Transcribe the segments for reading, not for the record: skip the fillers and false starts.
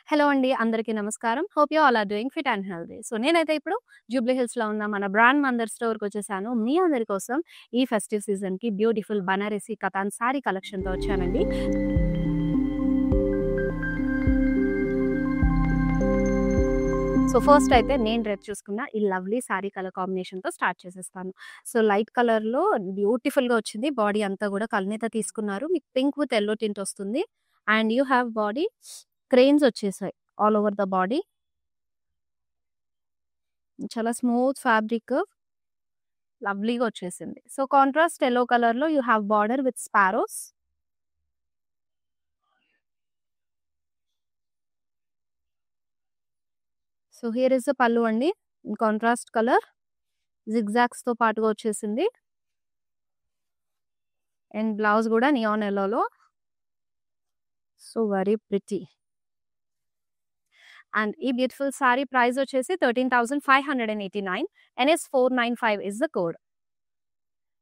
Hello అండి. అందరికీ నమస్కారం. Hope you all are doing fit and healthy. So, నేనైతే ఇప్పుడు జూబ్లీ హిల్స్‌లో ఉన్న మన బ్రాండ్ మందర్ స్టోర్‌కొచ్చేసాను. మీ అందరి కోసం ఈ ఫెస్టివ్ సీజన్‌కి బ్యూటిఫుల్ బనారసి కతాన్ సారీ కలెక్షన్‌తో వచ్చానండి. సో, ఫస్ట్ అయితే నేను రేపు చూసుకున్న ఈ లవ్లీ సారీ కలర్ కాంబినేషన్‌తో స్టార్ట్ చేసేస్తాను. సో, లైట్ కలర్‌లో బ్యూటిఫుల్‌గా వచ్చింది. బాడీ అంతా కూడా కల్నేత తీసుకున్నారు. మీకు పింక్ విత్ యెల్లో టింట్ వస్తుంది. And you have body cranes వచ్చేసాయి ఆల్ ఓవర్ ద బాడీ. చాలా స్మూత్ ఫ్యాబ్రిక్ లవ్లీగా వచ్చేసింది. సో, కాంట్రాస్ట్ యెల్లో కలర్‌లో you have border with sparrows. So, here is the pallu అండి. కాంట్రాస్ట్ కలర్ జిగ్‌జాగ్స్‌తో పాటుగా వచ్చేసింది. అండ్ బ్లౌజ్ కూడా నియాన్ యెల్లోలో. So, very pretty. అండ్ ఈ బ్యూటిఫుల్ సారీ ప్రైస్ వచ్చేసి 13,589. NS 495 is the code.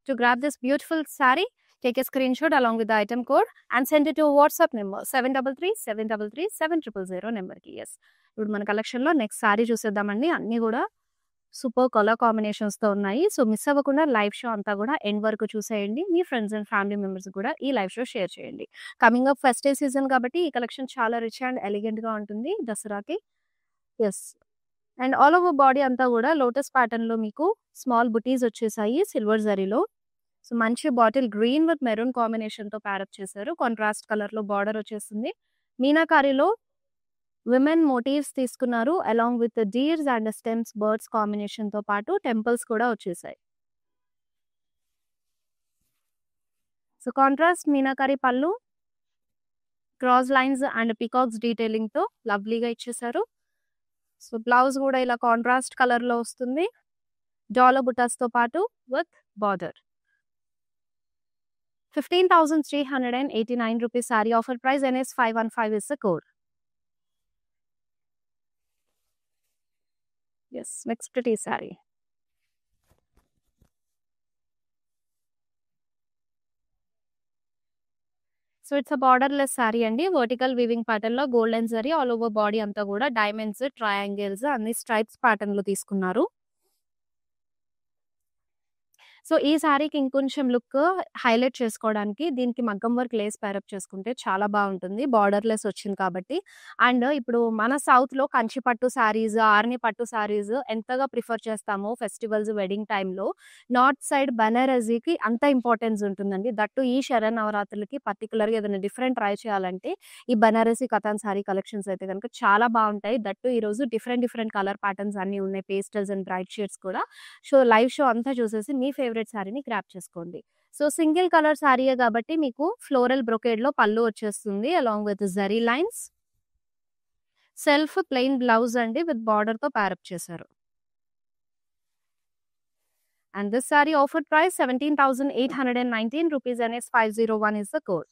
To grab this beautiful saree, take a screenshot along with the item code and send it to WhatsApp number 733-733-7000 నెంబర్కి. Yes, ఇప్పుడు మన కలెక్షన్లో next sorry చూసేద్దామండి. అన్నీ కూడా super colour కాంబినేషన్స్తో ఉన్నాయి. సో, మిస్ అవ్వకుండా లైవ్ షో అంతా కూడా ఎండ్ వరకు చూసేయండి. మీ ఫ్రెండ్స్ అండ్ ఫ్యామిలీ మెంబర్స్ కూడా ఈ లైవ్ షో షేర్ చేయండి. కమింగ్ అప్ ఫెస్టివ్ సీజన్ కాబట్టి ఈ కలెక్షన్ చాలా రిచ్ అండ్ ఎలిగెంట్గా ఉంటుంది దసరాకి. Yes, and all over body అంతా కూడా లోటస్ ప్యాటర్న్లో మీకు స్మాల్ బుటీస్ వచ్చేసాయి సిల్వర్ జరీలో. సో, మంచి బాటిల్ గ్రీన్ విత్ మెరూన్ కాంబినేషన్తో ప్యారప్ చేశారు. కాంట్రాస్ట్ కలర్లో బార్డర్ వచ్చేస్తుంది. మీనాకారిలో విమెన్ మోటివ్స్ తీసుకున్నారు. Along with deers and stems birds కాంబినేషన్తో పాటు టెంపుల్స్ కూడా వచ్చేసాయి. సో, కాంట్రాస్ట్ మీనాకారి పళ్ళు క్రాస్ లైన్స్ అండ్ పికాక్స్ డీటెయిలింగ్తో లవ్లీగా ఇచ్చేసారు. సో, బ్లౌజ్ కూడా ఇలా కాంట్రాస్ట్ కలర్లో వస్తుంది. డాలర్ బుటాస్తో పాటు with border. 15,389 rupees saree offer price. NS 515 is the code. Yes, next pretty saree. So, it's a borderless sorry అండి. వర్టికల్ వీవింగ్ ప్యాటర్న్‌లో golden zari all over body అంతా కూడా డైమండ్స్, ట్రయాంగిల్స్ అన్ని స్ట్రైప్స్ ప్యాటర్న్‌లో తీసుకున్నారు. సో, ఈ సారీకి ఇంకొంచెం లుక్ హైలైట్ చేసుకోవడానికి దీనికి మగ్గం వర్క్ లేస్ ప్యారప్ చేసుకుంటే చాలా బాగుంటుంది. బార్డర్‌లెస్ వచ్చింది కాబట్టి. అండ్ ఇప్పుడు మన సౌత్‌లో కంచి పట్టు సారీస్, ఆర్ని పట్టు సారీస్ ఎంతగా ప్రిఫర్ చేస్తామో ఫెస్టివల్స్, వెడ్డింగ్ టైమ్‌లో నార్త్ సైడ్ బనారసీకి అంత ఇంపార్టెన్స్ ఉంటుందండి. దట్టు ఈ శరన్నవరాత్రులకి పర్టిక్యులర్‌గా ఏదైనా డిఫరెంట్ ట్రై చేయాలంటే ఈ బనారసి కతాన్ సారీ కలెక్షన్స్ అయితే గనుక చాలా బాగుంటాయి. దట్టు ఈరోజు డిఫరెంట్ కలర్ ప్యాటర్న్స్ అన్నీ ఉన్నాయి. పేస్టల్స్ అండ్ బ్రైట్ షేడ్స్ కూడా. సో, లైవ్ షో అంతా చూసేసి మీ ఫేవరెట్ సారీని గ్రాబ్ చేసుకోండి. సో, సింగిల్ కలర్ సారీయే కాబట్టి మీకు ఫ్లోరల్ బ్రొకేడ్‌లో పళ్ళు వచ్చేస్తుంది along with zari lines. Self plain blouse అండి విత్ బార్డర్‌తో ప్యారప్ చేశారు. And this sari offer price 17,819 rupees. NS 501 is the code.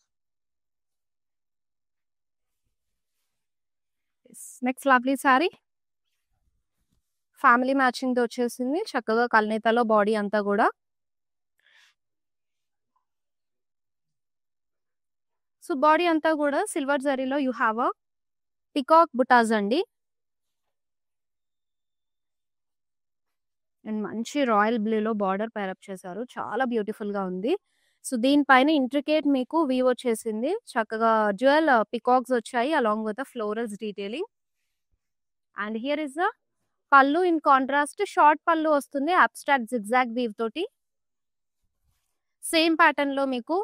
Next lovely sari family మ్యాచింగ్‌తో వచ్చేసింది. చక్కగా కల్నేతలో బాడీ అంతా కూడా. సో, బాడీ అంతా కూడా సిల్వర్ జరీలో you have a peacock butas అండి. అండ్ మంచి రాయల్ బ్లూలో బార్డర్ ప్యారప్ చేశారు. చాలా బ్యూటిఫుల్‌గా ఉంది. సో, దీనిపైన ఇంట్రికేట్ మీకు వీవ్ వచ్చేసింది. చక్కగా డ్యూయల్ పికాక్స్ వచ్చాయి along with florals detailing. And here is the పల్లు ఇన్ కాంట్రాస్ట్ షార్ట్ పల్లు వస్తుంది అబ్స్ట్రాక్ట్ జిగ్జాగ్ వీవ్ తోటి. సేమ్ ప్యాటర్న్‌లో మీకు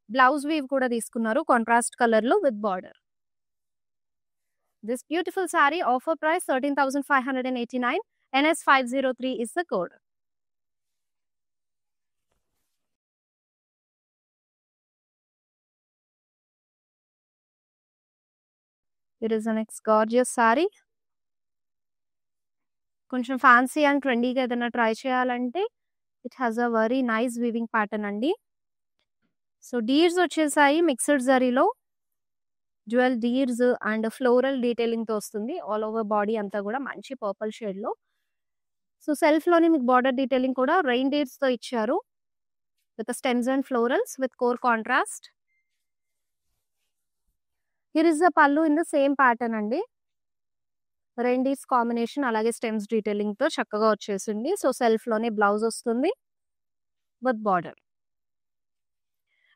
బ్లౌజ్ వీవ్ కూడా తీసుకున్నారు కాంట్రాస్ట్ కలర్‌లో with border. This beautiful sorry offer price 13,589. NS 503 is the code. Here is the next gorgeous saree. కొంచెం ఫ్యాన్సీ అండ్ ట్రెండీగా ఏదైనా ట్రై చేయాలంటే it has a very nice weaving pattern అండి. సో, డీర్స్ వచ్చేసాయి mixed జరీలో. Dual deers and floral డీటెయిలింగ్‌తో వస్తుంది. All over body అంతా కూడా మంచి పర్పుల్ షేడ్‌లో. సో, సెల్ఫ్‌లోనే మీకు బార్డర్ డీటెయిలింగ్ కూడా రెయిన్ డీర్స్‌తో ఇచ్చారు. with the stems and florals with core contrast. Here is the pallu in the same pattern andi. Reindeers combination alage stems detailing తో చక్కగా వచ్చేసింది. సో సెల్ఫ్ లోనే బ్లౌజ్ వస్తుంది with border.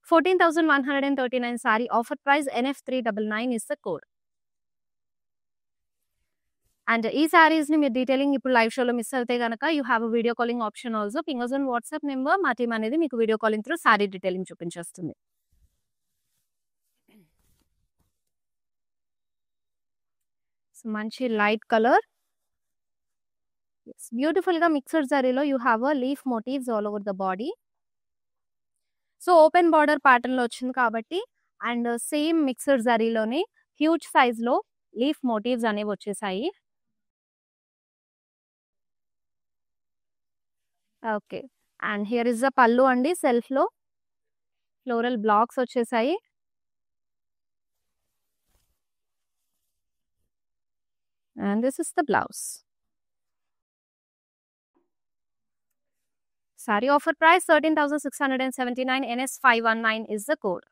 14,139 saree offer price NF399 is the code. And ఈ సారీస్ ని మీరు detailing ఇప్పుడు live షోలో మిస్ అయితే గనక you have a video calling option also. Ping us on WhatsApp number. మా టీమ్ అనేది మీకు video calling through sari detailing చూపించేస్తుంది. మంచి లైట్ కలర్, బ్యూటిఫుల్ గా మిక్స్డ్ జరీలో you have a leaf motifs all over the body. So open border pattern లో వచ్చింది కాబట్టి అండ్ సేమ్ మిక్స్డ్ జరీలోనే హ్యూజ్ సైజ్ లో లీఫ్ మోటివ్స్ అనేవి వచ్చేసాయి. Okay, and here is the pallu అండి. సెల్ఫ్ లో ఫ్లోరల్ బ్లాక్స్ వచ్చేసాయి. And this is the blouse. Saree offer price 13,679 NS519 is the code.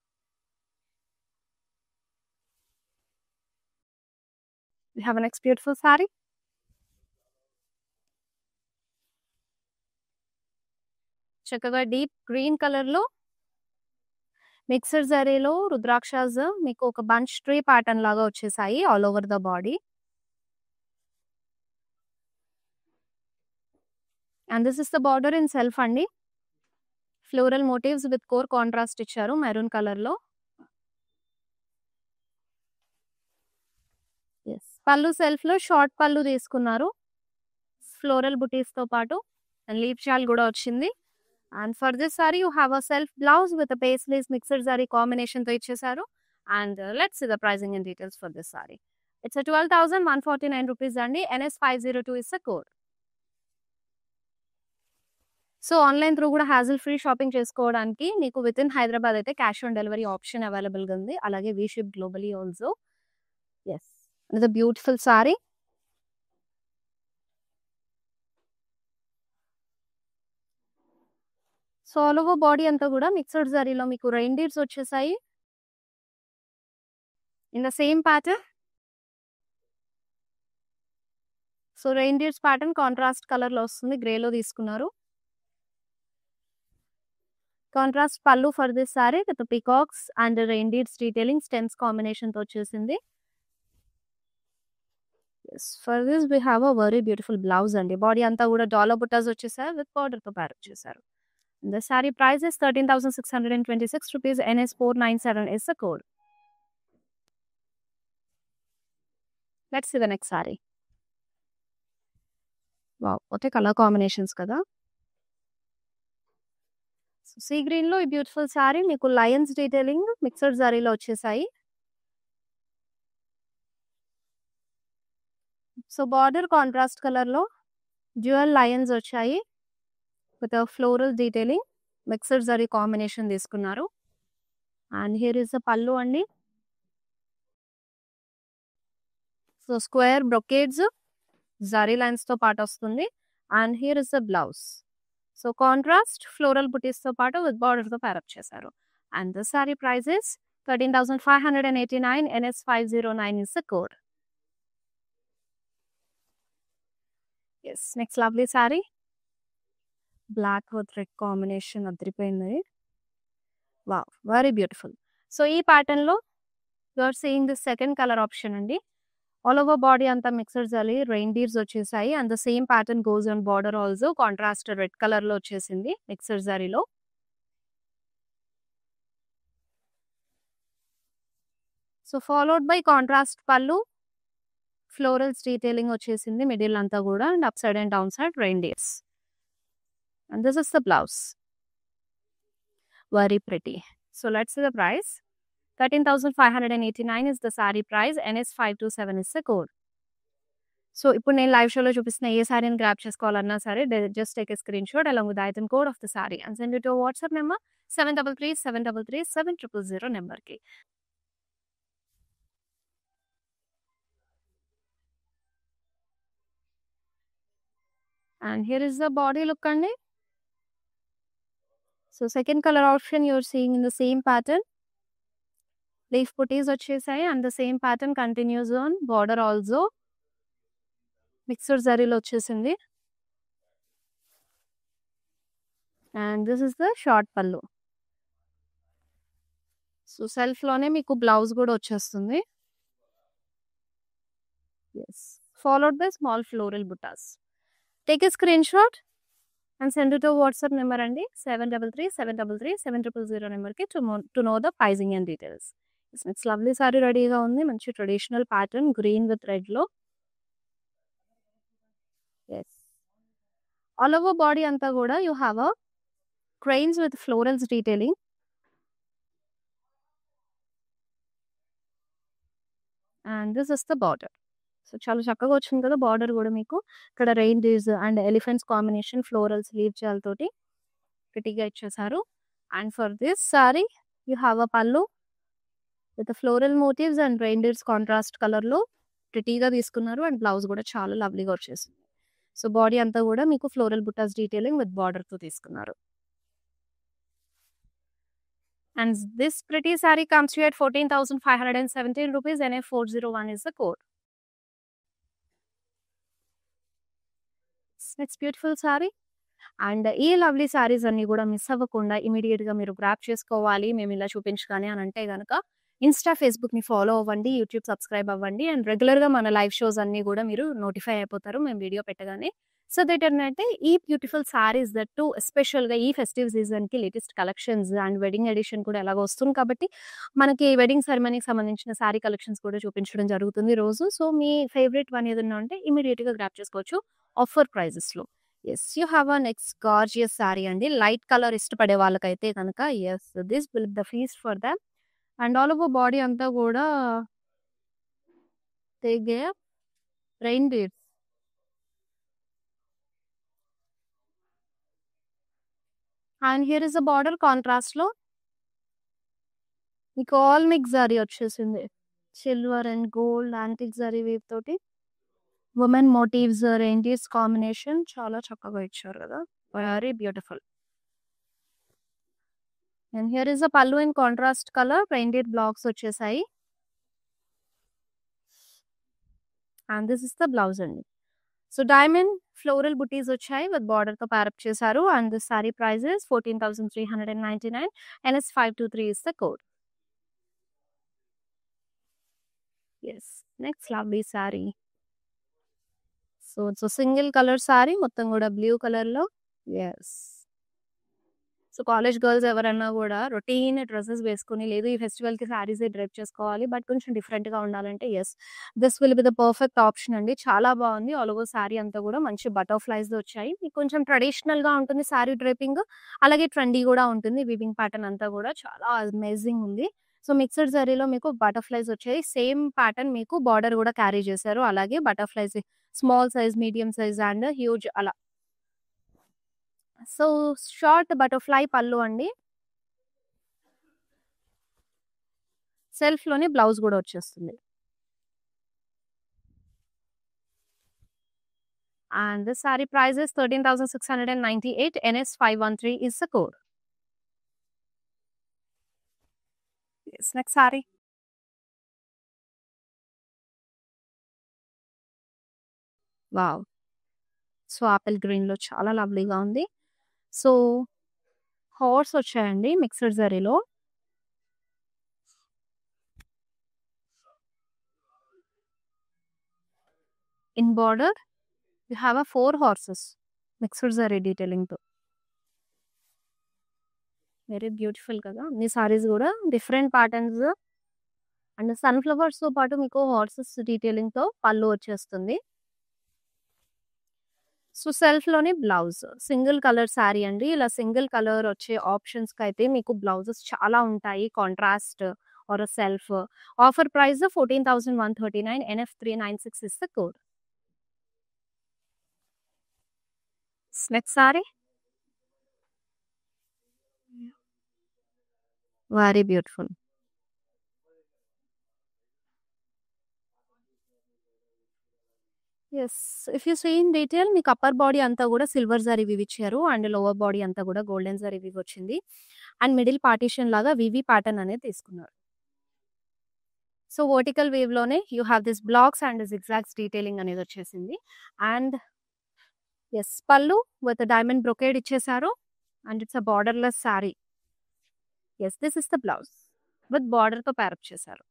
We have a next beautiful saree. చక్కగా deep green colour లో mixed జరీలో రుద్రాక్షస్ మీకు ఒక బంచ్ ట్రీ ప్యాటర్న్ లాగా వచ్చేసాయి all over the body. And this is the border in self అండి. Floral motifs with core contrast ఇచ్చారు మెరూన్ కలర్ లో. పళ్ళు సెల్ఫ్ లో షార్ట్ పళ్ళు తీసుకున్నారు ఫ్లోరల్ బుటీస్ తో పాటు. అండ్ లీఫ్ షాల్ కూడా వచ్చింది. And for this saree you have a self blouse with a paisley's mixed saree combination తో ఇచ్చేసారు. And let's see the pricing and details for this saree. It's a 12,149 rupees అండి. NS502 is the code. So online through కూడా hassle free shopping చేసుకోవడానికి మీకు within Hyderabad అయితే cash on delivery option available గా ఉంది. అలాగే we ship globally also. Yes, ఇది beautiful sari. So all over body అంతా కూడా మిక్స్డ్ జరీలో మీకు రెయిన్డీర్స్ వచ్చేసాయి in the same pattern. So reindeers pattern contrast colour లో వస్తుంది, గ్రేలో తీసుకున్నారు. Contrast pallu for this sari with peacocks and reindeers detailing stems combination తో వచ్చేసింది. For this we have a very beautiful blouse అండి. బాడీ అంతా కూడా డాలర్ బుట్టాస్ వచ్చేసారు విత్ బార్డర్ తో ప్యారప్ చేశారు. The saree price is 13,626 rupees. NS497 is the code. Let's see the next saree. Wow, what a color combinations kada. So sea green lo beautiful saree meeku lions detailing mixed zari lo vachesai. So border contrast color lo dual lions vachayi with a floral detailing mixed zari combination తీసుకున్నారు. And here is the pallu andi. So square brocades zari lines తో పాటు వస్తుంది. And here is the blouse. So contrast floral booties తో పాటు with border తో pair up చేశారు. And the saree price is 13,589. NS509 is the code. Yes, next lovely saree. Black with red combination adripoyindi. Wow, very beautiful. So ee pattern lo you are seeing the second color option andi. All over body anta mixed zari reindeers వచ్చేసాయి. And the same pattern goes on border also. Contrast red color lo వచ్చేసింది mixed zari లో. So followed by contrast pallu, florals detailing వచ్చేసింది middle అంతా కూడా. And upside and downside reindeers. And this is the blouse. Very pretty. So let's see the price. 13,589 is the saree price. NS527 is the code. So ఇప్పుడు నేను live షోలో చూపిస్తున్న ఏ సారీని grab చేసుకోవాలన్నా సరే just take a screen shot along with the item code of the saree and send it to our WhatsApp number 733-733-7000 number కి. And here is the body look అండి. So second colour option you're seeing in the same pattern. Leaf butis వచ్చేసాయి and the same pattern continues on. Border also mixed జరీలో వచ్చేసింది. And this is the short pallu. So self లోనే మీకు blouse కూడా వచ్చేస్తుంది. yes followed by small floral buttas. Take a screenshot and send it to WhatsApp number అండి 7337337000 నెంబర్కి to know the pricing and details. It's lovely sari రెడీగా ఉంది. మంచి traditional pattern green with red లో. ఎస్ ఆల్ ఓవర్ బాడీ అంతా కూడా you have a cranes with florals detailing. And this is the border. So చాలా చక్కగా వచ్చింది కదా బార్డర్ కూడా మీకు. ఇక్కడ reindeers and elephants combination florals leaf జాలతోటి ప్రిటీగా ఇచ్చేసారు. And for this sari you have a pallu with floral motifs and రెయిన్డీర్స్ contrast colour లో ప్రిటీగా తీసుకున్నారు. అండ్ బ్లౌజ్ కూడా చాలా లవ్లీగా వచ్చేసింది. సో బాడీ అంతా కూడా మీకు ఫ్లోరల్ బుట్టాస్ డీటెయిలింగ్ విత్ బార్డర్ తో తీసుకున్నారు. And this pretty sorry comes to at 14,517 rupees and 401 is the code. It's beautiful sorry. And ఈ లవ్లీ సారీస్ అన్ని కూడా మిస్ అవ్వకుండా ఇమీడియట్ గా మీరు గ్రాప్ చేసుకోవాలి మేము ఇలా చూపించగానే అని అంటే కనుక ఇన్స్టా ఫేస్బుక్ ని ఫాలో అవ్వండి, యూట్యూబ్ సబ్స్క్రైబ్ అవ్వండి. అండ్ రెగ్యులర్ గా మన లైవ్ షోస్ అన్ని కూడా మీరు నోటిఫై అయిపోతారు మేము వీడియో పెట్టగానే. సో దట్ ఏంటంటే ఈ బ్యూటిఫుల్ సారీస్ దట్ ఎస్పెషల్ గా ఈ ఫెస్టివ్ సీజన్ కి latest collections and wedding edition కూడా ఎలాగో వస్తుంది కాబట్టి మనకి వెడ్డింగ్ సెరమనీకి సంబంధించిన సారీ కలెక్షన్స్ కూడా చూపించడం జరుగుతుంది రోజు. సో మీ ఫేవరెట్ వన్ ఏదన్నా ఉంటే ఇమీడియట్ గా గ్రాప్ చేసుకోవచ్చు ఆఫర్ ప్రైజెస్ లో. Yes you have a next gorgeous sari అండి. లైట్ కలర్ ఇష్టపడే వాళ్ళకైతే కనుక yes this will the feast for them. And all over body అంతా కూడా తెగే reindeers. And here is the border contrast లో మీకు ఆల్ మిక్స్ జరీ వచ్చేసింది. Silver and gold antique zari weave తోటి ఉమెన్ మోటివ్స్ రెయిన్డీర్స్ కాంబినేషన్ చాలా చక్కగా ఇచ్చారు కదా. Very beautiful. And here is a pallu in contrast colour reindeer blocks వచ్చేసాయి. And this is the blouse అండి. సో డైమండ్ ఫ్లోరల్ బుటీస్ వచ్చాయి విత్ బార్డర్ తో ప్యారప్ చేశారు. And this sari prices 14,399 NS 523 is the code. yes next lovely saree. So it's single colour sorry మొత్తం కూడా blue colour లో. Yes so college girls ఎవరైనా కూడా రొటీన్ డ్రెస్సెస్ వేసుకుని లేదు ఈ ఫెస్టివల్ కి సారీస్ డ్రైప్ చేసుకోవాలి బట్ కొంచెం డిఫరెంట్ గా ఉండాలంటే yes this will be the perfect option అండి. చాలా బాగుంది. ఆల్ ఓవర్ సారీ అంతా కూడా మంచి బటర్ఫ్లైస్ వచ్చాయి. మీకు కొంచెం ట్రెడిషనల్ గా ఉంటుంది సారీ డ్రైపింగ్, అలాగే ట్రెండీ కూడా ఉంటుంది. వీవింగ్ ప్యాటర్న్ అంతా కూడా చాలా అమేజింగ్ ఉంది. సో మిక్స్డ్ జరీలో మీకు బటర్ఫ్లైస్ వచ్చాయి. సేమ్ ప్యాటర్న్ మీకు బార్డర్ కూడా క్యారీ చేశారు. అలాగే butterflies small size, medium size and huge అలా. సో షార్ట్ బటర్ఫ్లై పల్లు అండి. సెల్ఫ్ లోనే బ్లౌజ్ కూడా వచ్చేస్తుంది. And this sari prices 13,698 NS 513 is the code. yes next sari. Wow so apple green లో చాలా లవ్లీగా ఉంది. సో హార్స్ వచ్చాయండి మిక్స్డ్ జరీలో. In border you have a 4 horses mixed zari detailing తో. వెరీ బ్యూటిఫుల్ కదా అన్ని సారీస్ కూడా డిఫరెంట్ ప్యాటర్న్స్. అండ్ సన్ఫ్లవర్స్ తో పాటు మీకు హార్సెస్ డీటెయిలింగ్ తో పళ్ళు వచ్చేస్తుంది. సో సెల్ఫ్ లోనే బ్లౌజ్ సింగిల్ కలర్ శారీ అండి. ఇలా సింగిల్ కలర్ వచ్చే ఆప్షన్స్ కి అయితే మీకు బ్లౌజెస్ చాలా ఉంటాయి contrast or self. Offer price 14,139 NF 396 is the code. Next sari. Very beautiful. Yes. If you see in detail మీకు అప్పర్ బాడీ అంతా గూడా సిల్వర్ జరీ వీవ్ ఇచ్చారు. అండ్ లోవర్ బాడీ అంతా గూడా గోల్డెన్ జరీ వీవ్ వచ్చింది. అండ్ మిడిల్ పార్టిషన్ లాగా వీవీ ప్యాటర్న్ అనేది తీసుకున్నారు. సో, వర్టికల్ వేవ్‌లోనే you have this blocks and zigzags detailing అనేది వచ్చేసింది. And yes, pallu with diamond brocade ఇచ్చేసారు. And it's a borderless sari. Yes, this is the blouse with బార్డర్‌తో pair up చేశారు.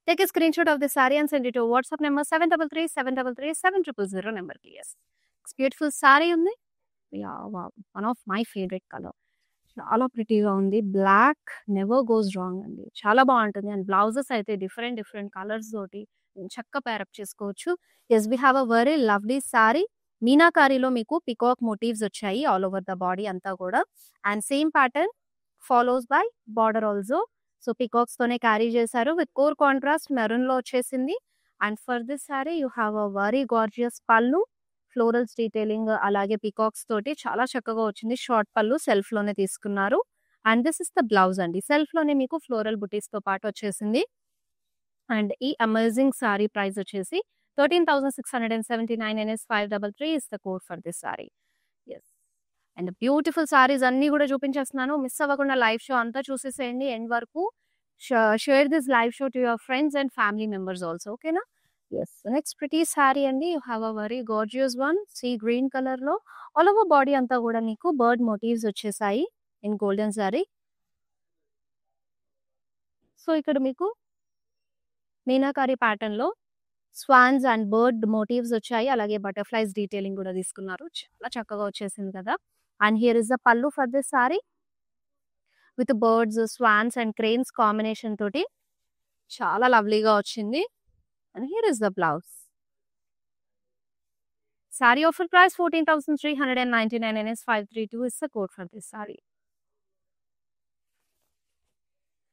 Take a screenshot of the sari and send it to WhatsApp number 7337337000 నంబర్‌కి. Yes, it's beautiful sari ఉంది. Yeah! Wow! One of my favourite colour. చాలా ప్రిటీగా ఉంది. Black never goes wrong అండి. చాలా బావుంటుంది. అండ్ బ్లౌజెస్ అయితే డిఫరెంట్ డిఫరెంట్ కలర్స్ తోటి చక్కగా పేరప్ చేసుకోవచ్చు. Yes, we have a very lovely sari. మీనాకారిలో మీకు పికాక్ మోటివ్స్ వచ్చాయి ఆల్ ఓవర్ ద బాడీ అంతా కూడా. And same pattern follows by border also. So, peacocks తోనే క్యారీ చేశారు. విత్ కోర్ కాంట్రాస్ట్ మెరూన్‌లో వచ్చేసింది. And for this sari you have a very gorgeous pallu. Florals detailing అలాగే పికాక్స్ తోటి చాలా చక్కగా వచ్చింది. షార్ట్ పళ్ళు సెల్ఫ్‌లోనే తీసుకున్నారు. And this is the blouse అండి. సెల్ఫ్‌లోనే మీకు ఫ్లోరల్ బుటీస్‌తో పాటు వచ్చేసింది. అండ్ ఈ అమేజింగ్ సారీ ప్రైస్ వచ్చేసి 13,679 NS533 is the code for this sorry. Yes. And beautiful saris అన్నీ గూడా చూపించేస్తున్నాను. మిస్ అవ్వకుండా లైవ్ షో అంతా చూసేసేయండి ఎండ్ వరకు. Share this live show to your friends and family members also. ఓకేనా? యెస్. నెక్స్ట్ ప్రిటీ సారీ అండి. You have a very gorgeous one. Sea green కలర్‌లో all over body అంతా గూడా మీకు బర్డ్ మోటివ్స్ వచ్చేసాయి ఇన్ గోల్డెన్ సారీ. సో, ఇక్కడ మీకు మీనాకారి ప్యాటర్న్‌లో స్వాన్స్ అండ్ బర్డ్ మోటివ్స్ వచ్చాయి. అలాగే బటర్‌ఫ్లైస్ డీటెయిలింగ్ గూడా తీసుకున్నారు. చాలా చక్కగా వచ్చేసింది కదా! And here is the pallu for this sari with birds, swans and cranes combination తోటి చాలా లవ్లీగా వచ్చింది. And here is the blouse. Sari offer price 14,399 NS532 is the code for this saree.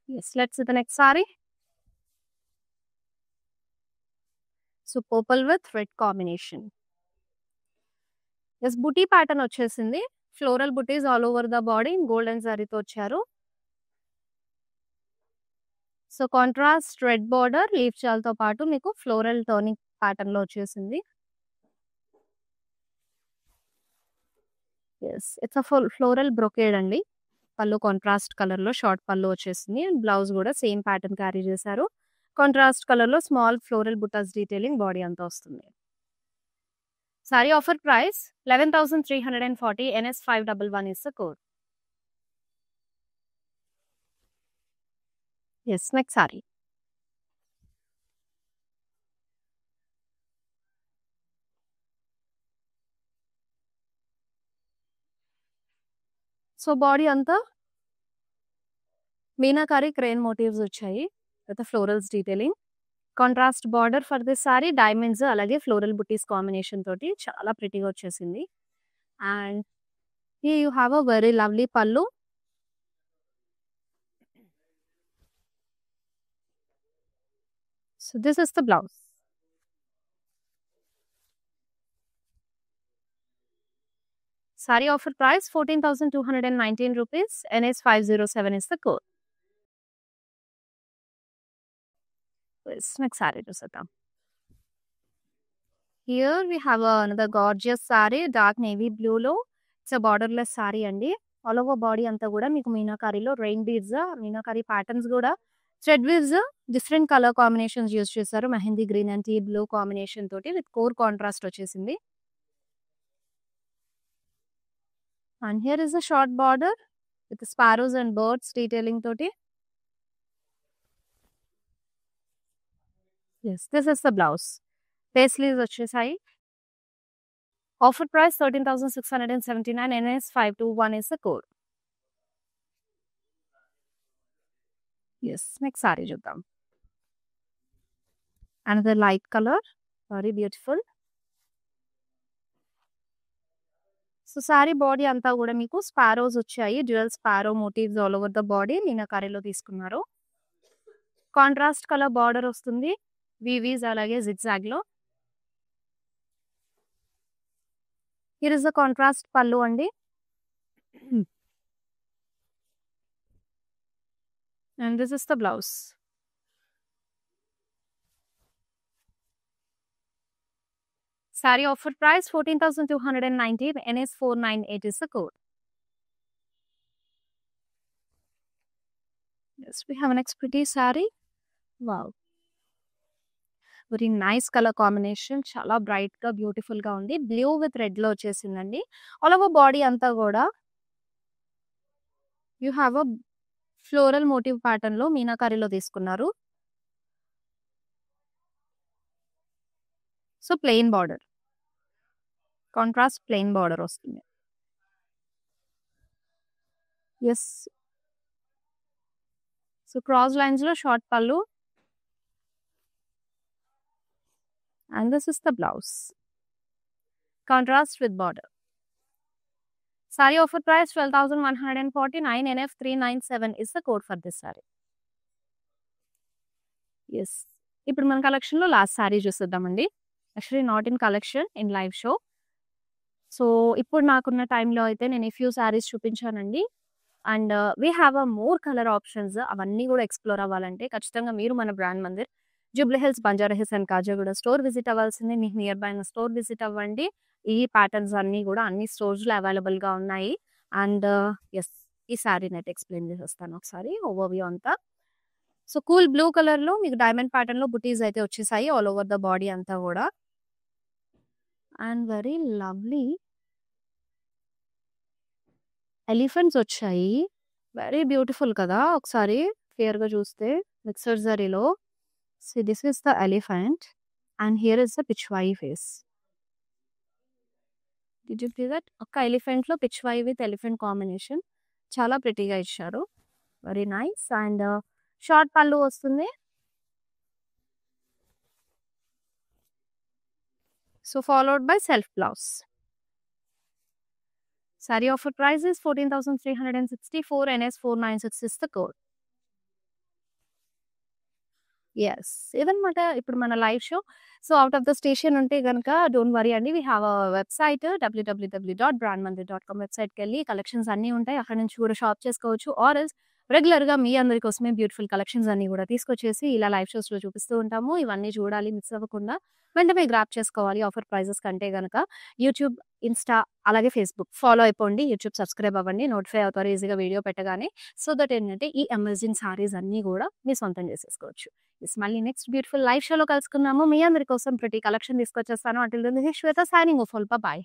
Yes, let's see the next saree. So, purple with red combination. Yes, booty pattern వచ్చేసింది. Floral butis all over the body golden జరీతో వచ్చారు. So, contrast red border leaf చాల్తో పాటు మీకు floral turning pattern లో వచ్చేసింది. Yes, it's a floral brocade అండి. Pallu contrast colour లో షార్ట్ పళ్ళు వచ్చేసింది. బ్లౌజ్ కూడా సేమ్ ప్యాటర్న్ క్యారీ చేశారు. కాంట్రాస్ట్ కలర్ లో small floral butas detailing body అంతా వస్తుంది. Sari offer price 11,340 NS511 is the code. Yes, next saree. So, body అంతా మీనాకారి క్రేన్ మోటివ్స్ వచ్చాయి with florals detailing. Contrast border for this sari diamonds అలాగే floral butis combination తోటి చాలా ప్రిటీగా వచ్చేసింది. And here you have a very lovely pallu. So, this is the blouse. Sari offer price 14,219 rupees. NS507 is the code. Next sorry చూసేద్దాం. Here we have another gorgeous saree, dark navy blue లో. It's borderless sari అండి. All over body అంతా కూడా మీకు మీనాకారిలో rain beads, meenakari patterns కూడా thread weaves different colour combinations use చేశారు. Mehndi green and teal blue combination తోటి విత్ కోర్ కాంట్రాస్ట్ వచ్చేసింది. And here is a short border with sparrows and birds detailing తోటి. Yes, this is the blouse. Paisleys వచ్చేసాయి. Offer price 13,679 NS521 is the code. Yes, next sari చూద్దాం. Another light colour, very beautiful. So, sari body అంతా కూడా మీకు sparrows వచ్చాయి. Dual sparrow motifs all over the body మీనాకారిలో తీసుకున్నారు. Contrast colour border వస్తుంది. వీవీస్ అలాగే జిగ్జాగ్ లో. హియర్ ఇస్ ద కాంట్రాస్ట్ పల్లు అండి. And this is the blouse. Saree offer price 14,290. NS498 is the code. Yes, we have a next pretty saree. Wow. Very nice colour combination. చాలా బ్రైట్‌గా, బ్యూటిఫుల్‌గా ఉంది. Blue with రెడ్‌లో వచ్చేసిందండి. All over body అంతా గూడా you have a floral motif ప్యాటర్న్‌లో మీనాకారిలో తీసుకున్నారు. So, plain border. Contrast plain border వస్తుంది. యెస్. సో, క్రాస్ లైన్స్‌లో short pallu. And this is the blouse. Contrast with border. Saree offer price 12,149. NF397 is the code for this saree. Yes. ఇప్పుడు మన కలెక్షన్‌లో last sari చూసేద్దామండి. Actually not in collection, in live show. So, ఇప్పుడు నాకున్న టైంలో అయితే నేను ఈ ఫ్యూ సారీస్ చూపించానండి. And we have a more colour options. అవన్నీ కూడా ఎక్స్‌ప్లోర్ అవ్వాలంటే ఖచ్చితంగా మీరు మన brand Mandir Jubilee Hills, Banjara Hills and Kajaguda store visit అవ్వాల్సింది. మీకు నియర్ బై ఉన్న స్టోర్ విజిట్ అవ్వండి. ఈ ప్యాటర్న్స్ అన్నీ కూడా అన్ని స్టోర్స్‌లో అవైలబుల్‌గా ఉన్నాయి. అండ్ యెస్, ఈ సారీని అయితే ఎక్స్‌ప్లెయిన్ చేసేస్తాను ఒకసారి ఓవర్‌వ్యూ అంతా. సో, కూల్ బ్లూ కలర్‌లో మీకు డైమండ్ ప్యాటర్న్‌లో బుటీస్ అయితే వచ్చేసాయి ఆల్ ఓవర్ ద బాడీ అంతా కూడా. అండ్ వెరీ లవ్లీ ఎలిఫెంట్స్ వచ్చాయి. వెరీ బ్యూటిఫుల్ కదా! ఒకసారి క్లియర్‌గా చూస్తే మిక్స్డ్ జరీలో. See, this is the elephant and here is the pichwai face. Did you see that? ఒక ఎలిఫెంట్ లో పిచ్వాయి విత్ ఎలిఫెంట్ కాంబినేషన్ చాలా ప్రిటీగా ఇచ్చారు. Very nice. And short pallu వస్తుంది. So, followed by self blouse. Sari offer price is 14,364. NS496 is the code. Yes. ఇదనమాట ఇప్పుడు మన live show. So, out of the station ఉంటే గనక డోంట్ వరీ అండి. We have a website www.brandmandir.com వెబ్‌సైట్‌కెళ్ళి collections అన్నీ ఉంటాయి. అక్కడి నుంచి కూడా షాప్ చేసుకోవచ్చు. ఆర్ ఎల్స్ రెగ్యులర్‌గా మీ అందరి కోసమే బ్యూటిఫుల్ కలెక్షన్స్ అన్నీ కూడా తీసుకొచ్చేసి ఇలా లైవ్ షోస్‌లో చూపిస్తూ ఉంటాము. ఇవన్నీ చూడాలి మిస్ అవ్వకుండా. వెంటనే గ్రాబ్ చేసుకోవాలి ఆఫర్ ప్రైజెస్ కంటే గనక యూట్యూబ్, ఇన్‌స్టా అలాగే ఫేస్‌బుక్ ఫాలో అయిపోండి. యూట్యూబ్ సబ్స్క్రైబ్ అవ్వండి. నోటిఫై అవుతారు ఈజీగా వీడియో పెట్టగానే. సో దట్ ఏంటంటే ఈ అమేజింగ్ సారీస్ అన్నీ కూడా మీ సొంతం చేసేసుకోవచ్చు. యెస్, మళ్ళీ నెక్స్ట్ బ్యూటిఫుల్ లైవ్ షోలో కలుసుకుందాము. మీ అందరి కోసం ప్రతి కలెక్షన్ తీసుకొచ్చేస్తాను. Until then this is Shweta signing off. By.